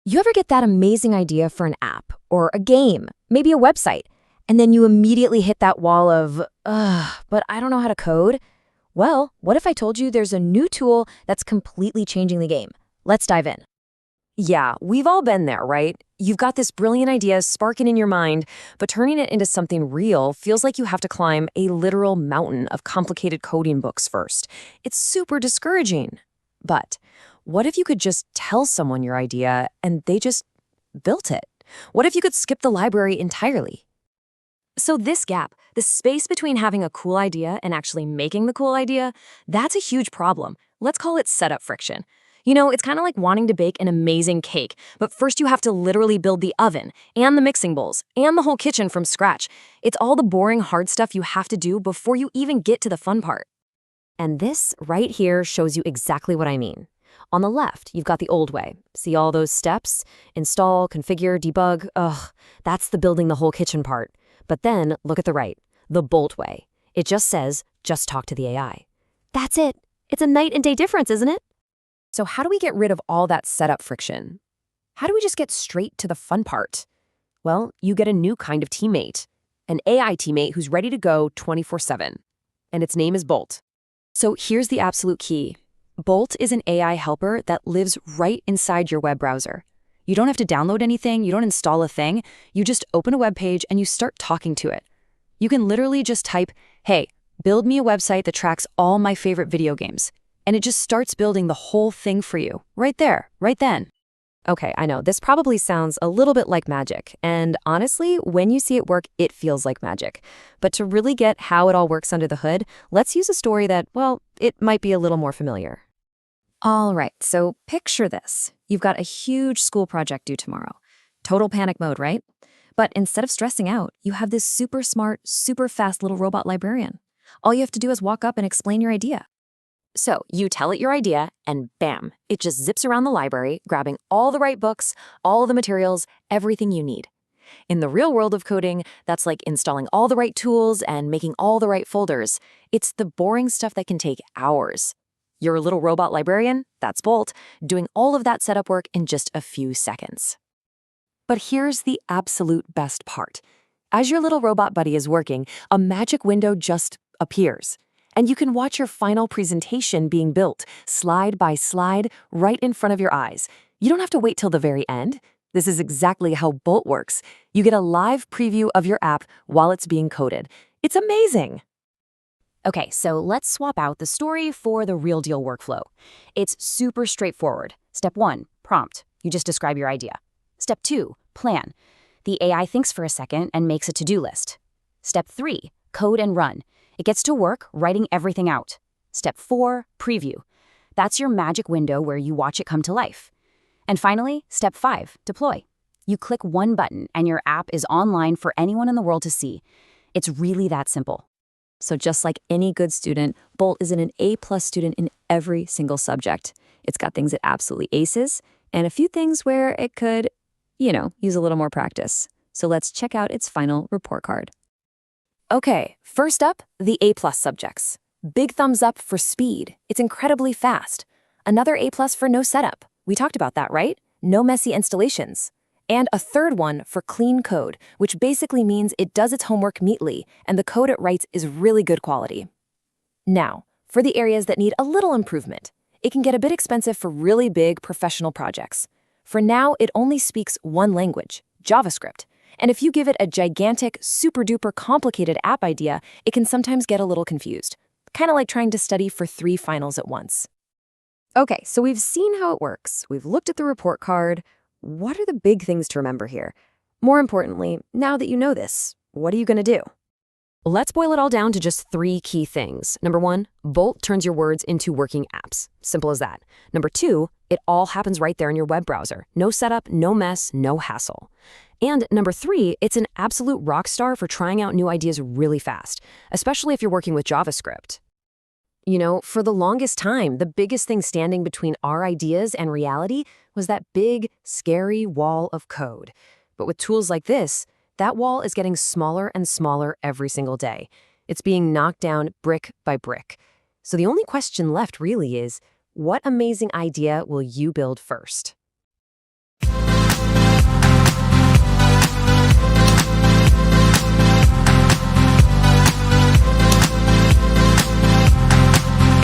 You ever get that amazing idea for an app or a game, maybe a website, and then you immediately hit that wall of, but I don't know how to code? Well, what if I told you there's a new tool that's completely changing the game? Let's dive in. Yeah, we've all been there, right? You've got this brilliant idea sparking in your mind, but turning it into something real feels like you have to climb a literal mountain of complicated coding books first. It's super discouraging. But what if you could just tell someone your idea and they just built it? What if you could skip the library entirely? So this gap, the space between having a cool idea and actually making the cool idea, that's a huge problem. Let's call it setup friction. It's kind of like wanting to bake an amazing cake, but first you have to literally build the oven and the mixing bowls and the whole kitchen from scratch. It's all the boring, hard stuff you have to do before you even get to the fun part. And this right here shows you exactly what I mean. On the left, you've got the old way. See all those steps? Install, configure, debug. That's the building the whole kitchen part. But then look at the right, the Bolt way. It just says, just talk to the AI. That's it. It's a night and day difference, isn't it? So how do we get rid of all that setup friction? How do we just get straight to the fun part? Well, you get a new kind of teammate, an AI teammate who's ready to go 24/7. And its name is Bolt. So here's the absolute key. Bolt is an AI helper that lives right inside your web browser. You don't have to download anything, you don't install a thing, you just open a web page and you start talking to it. You can literally just type, hey, build me a website that tracks all my favorite video games. And it just starts building the whole thing for you, right there, right then. Okay, I know, this probably sounds a little bit like magic, and honestly, when you see it work, it feels like magic. But to really get how it all works under the hood, let's use a story that, well, it might be a little more familiar. All right, so picture this. You've got a huge school project due tomorrow. Total panic mode, right? But instead of stressing out, you have this super smart, super fast little robot librarian. All you have to do is walk up and explain your idea. So you tell it your idea, and bam, it just zips around the library, grabbing all the right books, all the materials, everything you need. In the real world of coding, that's like installing all the right tools and making all the right folders. It's the boring stuff that can take hours. Your little robot librarian, that's Bolt, doing all of that setup work in just a few seconds. But here's the absolute best part. As your little robot buddy is working, a magic window just appears. And you can watch your final presentation being built, slide by slide, right in front of your eyes. You don't have to wait till the very end. This is exactly how Bolt works. You get a live preview of your app while it's being coded. It's amazing. Okay, so let's swap out the story for the real deal workflow. It's super straightforward. Step 1, prompt. You just describe your idea. Step 2, plan. The AI thinks for a second and makes a to-do list. Step 3, code and run. It gets to work writing everything out. Step 4, preview. That's your magic window where you watch it come to life. And finally, step 5, deploy. You click one button and your app is online for anyone in the world to see. It's really that simple. So just like any good student, Bolt is an A+ student in every single subject. It's got things it absolutely aces and a few things where it could, use a little more practice. So let's check out its final report card. Okay, first up, the A+ subjects. Big thumbs up for speed. It's incredibly fast. Another A+ for no setup. We talked about that, right? No messy installations. And a third one for clean code, which basically means it does its homework neatly and the code it writes is really good quality. Now, for the areas that need a little improvement, it can get a bit expensive for really big professional projects. For now, it only speaks one language, JavaScript. And if you give it a gigantic, super-duper complicated app idea, it can sometimes get a little confused. Kind of like trying to study for 3 finals at once. Okay, so we've seen how it works. We've looked at the report card. What are the big things to remember here? More importantly, now that you know this, what are you going to do? Let's boil it all down to just 3 key things. Number 1, Bolt turns your words into working apps. Simple as that. Number 2, it all happens right there in your web browser. No setup, no mess, no hassle. And number 3, it's an absolute rock star for trying out new ideas really fast, especially if you're working with JavaScript. For the longest time, the biggest thing standing between our ideas and reality was that big, scary wall of code. But with tools like this, that wall is getting smaller and smaller every single day. It's being knocked down brick by brick. So the only question left really is, what amazing idea will you build first?